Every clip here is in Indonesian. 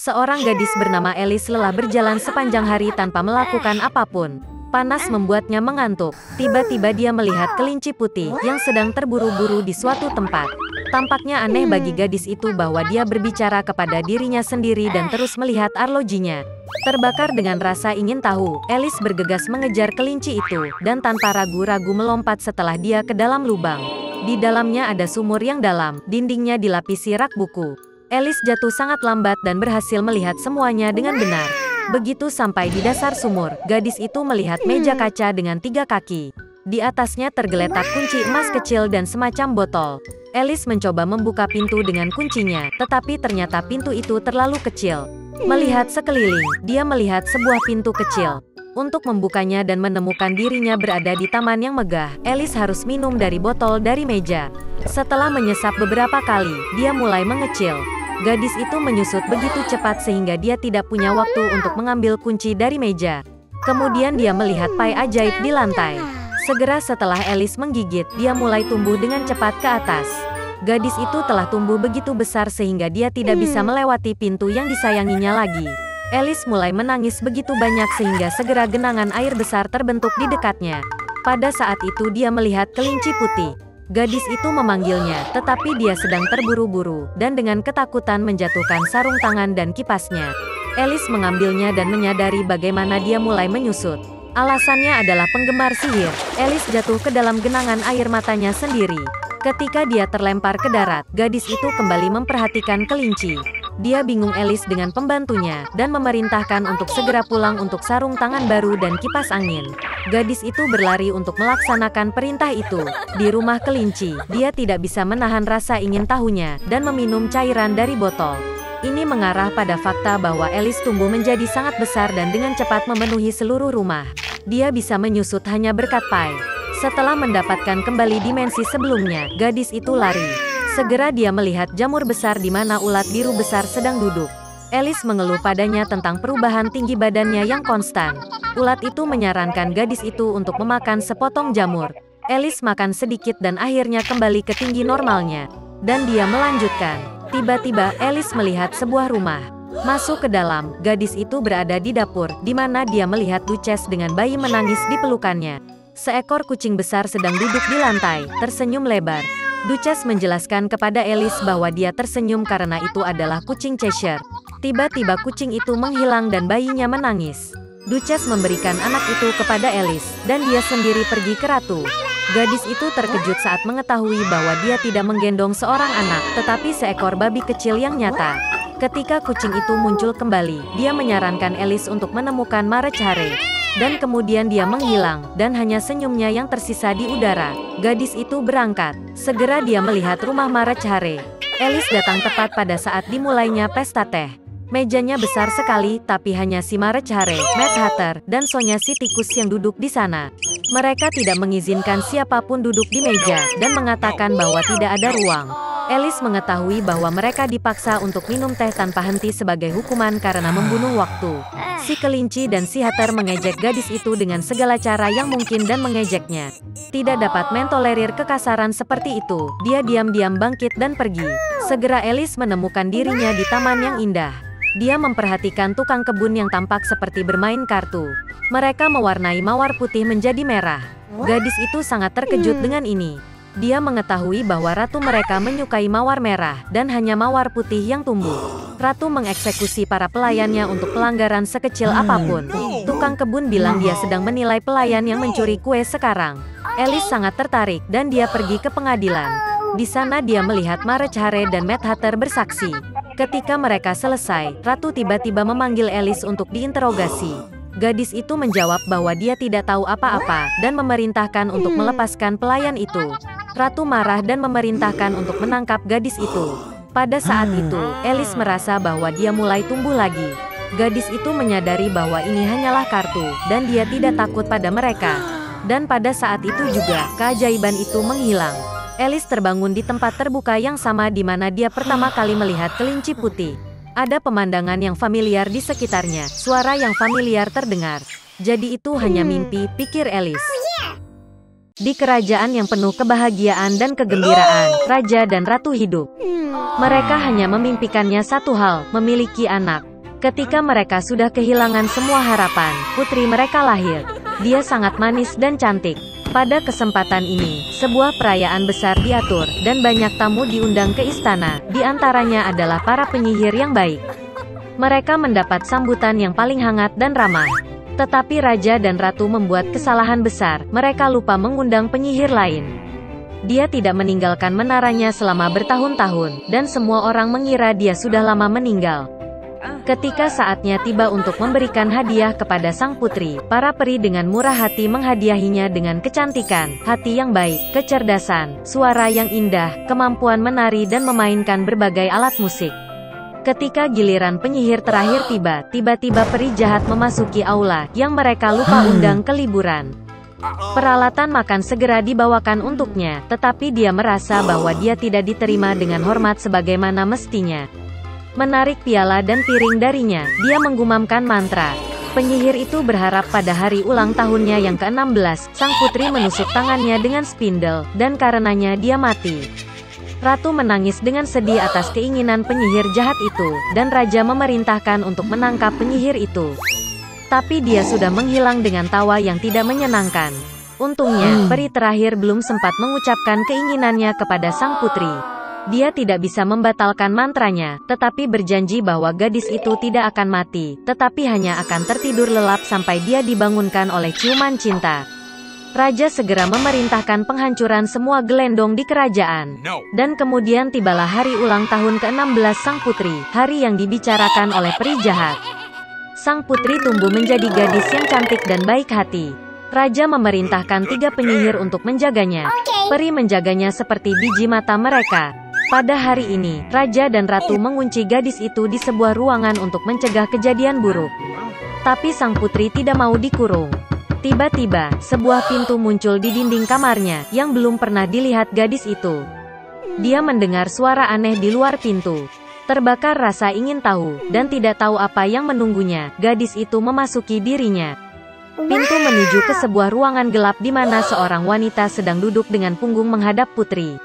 Seorang gadis bernama Alice lelah berjalan sepanjang hari tanpa melakukan apapun. Panas membuatnya mengantuk. Tiba-tiba dia melihat kelinci putih yang sedang terburu-buru di suatu tempat. Tampaknya aneh bagi gadis itu bahwa dia berbicara kepada dirinya sendiri dan terus melihat arlojinya. Terbakar dengan rasa ingin tahu, Alice bergegas mengejar kelinci itu, dan tanpa ragu-ragu melompat setelah dia ke dalam lubang. Di dalamnya ada sumur yang dalam, dindingnya dilapisi rak buku. Alice jatuh sangat lambat dan berhasil melihat semuanya dengan benar. Begitu sampai di dasar sumur, gadis itu melihat meja kaca dengan 3 kaki. Di atasnya tergeletak kunci emas kecil dan semacam botol. Alice mencoba membuka pintu dengan kuncinya, tetapi ternyata pintu itu terlalu kecil. Melihat sekeliling, dia melihat sebuah pintu kecil. Untuk membukanya dan menemukan dirinya berada di taman yang megah, Alice harus minum dari botol dari meja. Setelah menyesap beberapa kali, dia mulai mengecil. Gadis itu menyusut begitu cepat sehingga dia tidak punya waktu untuk mengambil kunci dari meja. Kemudian dia melihat pai ajaib di lantai. Segera setelah Alice menggigit, dia mulai tumbuh dengan cepat ke atas. Gadis itu telah tumbuh begitu besar sehingga dia tidak bisa melewati pintu yang disayanginya lagi. Alice mulai menangis begitu banyak sehingga segera genangan air besar terbentuk di dekatnya. Pada saat itu dia melihat kelinci putih. Gadis itu memanggilnya, tetapi dia sedang terburu-buru, dan dengan ketakutan menjatuhkan sarung tangan dan kipasnya. Alice mengambilnya dan menyadari bagaimana dia mulai menyusut. Alasannya adalah penggemar sihir. Alice jatuh ke dalam genangan air matanya sendiri. Ketika dia terlempar ke darat, gadis itu kembali memperhatikan kelinci. Dia bingung Alice dengan pembantunya, dan memerintahkan untuk segera pulang untuk sarung tangan baru dan kipas angin. Gadis itu berlari untuk melaksanakan perintah itu. Di rumah kelinci, dia tidak bisa menahan rasa ingin tahunya, dan meminum cairan dari botol. Ini mengarah pada fakta bahwa Alice tumbuh menjadi sangat besar dan dengan cepat memenuhi seluruh rumah. Dia bisa menyusut hanya berkat pai. Setelah mendapatkan kembali dimensi sebelumnya, gadis itu lari. Segera dia melihat jamur besar di mana ulat biru besar sedang duduk. Alice mengeluh padanya tentang perubahan tinggi badannya yang konstan. Ulat itu menyarankan gadis itu untuk memakan sepotong jamur. Alice makan sedikit dan akhirnya kembali ke tinggi normalnya. Dan dia melanjutkan. Tiba-tiba Alice melihat sebuah rumah. Masuk ke dalam, gadis itu berada di dapur, di mana dia melihat Duchess dengan bayi menangis di pelukannya. Seekor kucing besar sedang duduk di lantai, tersenyum lebar. Duchess menjelaskan kepada Alice bahwa dia tersenyum karena itu adalah kucing Cheshire. Tiba-tiba kucing itu menghilang dan bayinya menangis. Duchess memberikan anak itu kepada Alice, dan dia sendiri pergi ke ratu. Gadis itu terkejut saat mengetahui bahwa dia tidak menggendong seorang anak, tetapi seekor babi kecil yang nyata. Ketika kucing itu muncul kembali, dia menyarankan Alice untuk menemukan Marechare. Dan kemudian dia menghilang, dan hanya senyumnya yang tersisa di udara. Gadis itu berangkat. Segera dia melihat rumah Marechare. Alice datang tepat pada saat dimulainya pesta teh. Mejanya besar sekali, tapi hanya si Marechare, Mad Hatter, dan Sonya si tikus yang duduk di sana. Mereka tidak mengizinkan siapapun duduk di meja, dan mengatakan bahwa tidak ada ruang. Alice mengetahui bahwa mereka dipaksa untuk minum teh tanpa henti sebagai hukuman karena membunuh waktu. Si kelinci dan si Hatter mengejek gadis itu dengan segala cara yang mungkin dan mengejeknya. Tidak dapat mentolerir kekasaran seperti itu, dia diam-diam bangkit dan pergi. Segera Alice menemukan dirinya di taman yang indah. Dia memperhatikan tukang kebun yang tampak seperti bermain kartu. Mereka mewarnai mawar putih menjadi merah. Gadis itu sangat terkejut dengan ini. Dia mengetahui bahwa ratu mereka menyukai mawar merah, dan hanya mawar putih yang tumbuh. Ratu mengeksekusi para pelayannya untuk pelanggaran sekecil apapun. Tukang kebun bilang dia sedang menilai pelayan yang mencuri kue sekarang. Alice sangat tertarik, dan dia pergi ke pengadilan. Di sana dia melihat Marechare dan Mad Hatter bersaksi. Ketika mereka selesai, ratu tiba-tiba memanggil Alice untuk diinterogasi. Gadis itu menjawab bahwa dia tidak tahu apa-apa, dan memerintahkan untuk melepaskan pelayan itu. Ratu marah dan memerintahkan untuk menangkap gadis itu. Pada saat itu, Alice merasa bahwa dia mulai tumbuh lagi. Gadis itu menyadari bahwa ini hanyalah kartu, dan dia tidak takut pada mereka. Dan pada saat itu juga, keajaiban itu menghilang. Alice terbangun di tempat terbuka yang sama di mana dia pertama kali melihat kelinci putih. Ada pemandangan yang familiar di sekitarnya, suara yang familiar terdengar. Jadi itu hanya mimpi, pikir Alice. Di kerajaan yang penuh kebahagiaan dan kegembiraan, raja dan ratu hidup. Mereka hanya memimpikannya satu hal, memiliki anak. Ketika mereka sudah kehilangan semua harapan, putri mereka lahir. Dia sangat manis dan cantik. Pada kesempatan ini, sebuah perayaan besar diatur, dan banyak tamu diundang ke istana, di antaranya adalah para penyihir yang baik. Mereka mendapat sambutan yang paling hangat dan ramah. Tetapi Raja dan Ratu membuat kesalahan besar, mereka lupa mengundang penyihir lain. Dia tidak meninggalkan menaranya selama bertahun-tahun, dan semua orang mengira dia sudah lama meninggal. Ketika saatnya tiba untuk memberikan hadiah kepada sang putri, para peri dengan murah hati menghadiahinya dengan kecantikan, hati yang baik, kecerdasan, suara yang indah, kemampuan menari dan memainkan berbagai alat musik. Ketika giliran penyihir terakhir tiba, tiba-tiba peri jahat memasuki aula, yang mereka lupa undang ke liburan. Peralatan makan segera dibawakan untuknya, tetapi dia merasa bahwa dia tidak diterima dengan hormat sebagaimana mestinya. Menarik piala dan piring darinya, dia menggumamkan mantra. Penyihir itu berharap pada hari ulang tahunnya yang ke-16, sang putri menusuk tangannya dengan spindel, dan karenanya dia mati. Ratu menangis dengan sedih atas keinginan penyihir jahat itu, dan Raja memerintahkan untuk menangkap penyihir itu. Tapi dia sudah menghilang dengan tawa yang tidak menyenangkan. Untungnya, peri terakhir belum sempat mengucapkan keinginannya kepada sang putri. Dia tidak bisa membatalkan mantranya, tetapi berjanji bahwa gadis itu tidak akan mati, tetapi hanya akan tertidur lelap sampai dia dibangunkan oleh ciuman cinta. Raja segera memerintahkan penghancuran semua gelendong di kerajaan. Dan kemudian tibalah hari ulang tahun ke-16 sang putri, hari yang dibicarakan oleh peri jahat. Sang putri tumbuh menjadi gadis yang cantik dan baik hati. Raja memerintahkan 3 penyihir untuk menjaganya. Peri menjaganya seperti biji mata mereka. Pada hari ini, Raja dan Ratu mengunci gadis itu di sebuah ruangan untuk mencegah kejadian buruk. Tapi sang putri tidak mau dikurung. Tiba-tiba, sebuah pintu muncul di dinding kamarnya, yang belum pernah dilihat gadis itu. Dia mendengar suara aneh di luar pintu. Terbakar rasa ingin tahu, dan tidak tahu apa yang menunggunya, gadis itu memasuki dirinya. Pintu menuju ke sebuah ruangan gelap di mana seorang wanita sedang duduk dengan punggung menghadap putri.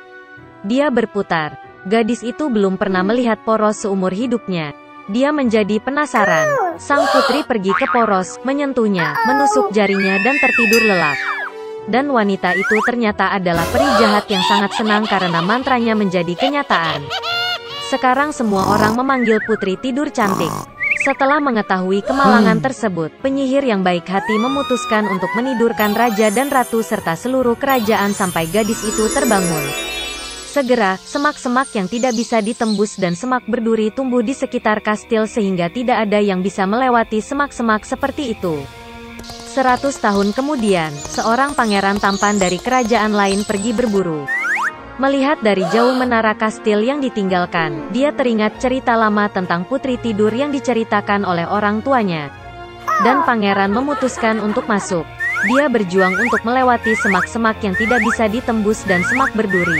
Dia berputar. Gadis itu belum pernah melihat poros seumur hidupnya. Dia menjadi penasaran. Sang putri pergi ke poros, menyentuhnya, menusuk jarinya dan tertidur lelap. Dan wanita itu ternyata adalah peri jahat yang sangat senang karena mantranya menjadi kenyataan. Sekarang semua orang memanggil putri tidur cantik. Setelah mengetahui kemalangan tersebut, penyihir yang baik hati memutuskan untuk menidurkan Raja dan Ratu serta seluruh kerajaan sampai gadis itu terbangun. Segera, semak-semak yang tidak bisa ditembus dan semak berduri tumbuh di sekitar kastil sehingga tidak ada yang bisa melewati semak-semak seperti itu. 100 tahun kemudian, seorang pangeran tampan dari kerajaan lain pergi berburu. Melihat dari jauh menara kastil yang ditinggalkan, dia teringat cerita lama tentang putri tidur yang diceritakan oleh orang tuanya. Dan pangeran memutuskan untuk masuk. Dia berjuang untuk melewati semak-semak yang tidak bisa ditembus dan semak berduri.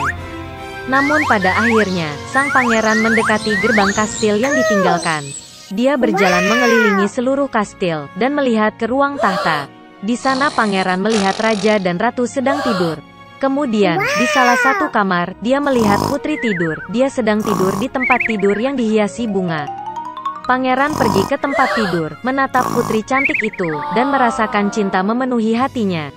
Namun pada akhirnya, sang pangeran mendekati gerbang kastil yang ditinggalkan. Dia berjalan mengelilingi seluruh kastil, dan melihat ke ruang tahta. Di sana pangeran melihat Raja dan Ratu sedang tidur. Kemudian, di salah satu kamar, dia melihat putri tidur. Dia sedang tidur di tempat tidur yang dihiasi bunga. Pangeran pergi ke tempat tidur, menatap putri cantik itu, dan merasakan cinta memenuhi hatinya.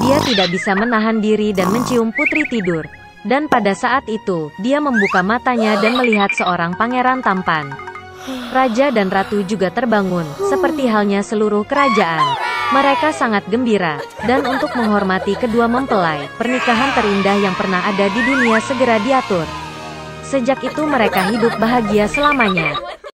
Dia tidak bisa menahan diri dan mencium putri tidur. Dan pada saat itu, dia membuka matanya dan melihat seorang pangeran tampan. Raja dan Ratu juga terbangun, seperti halnya seluruh kerajaan. Mereka sangat gembira, dan untuk menghormati kedua mempelai, pernikahan terindah yang pernah ada di dunia segera diatur. Sejak itu mereka hidup bahagia selamanya.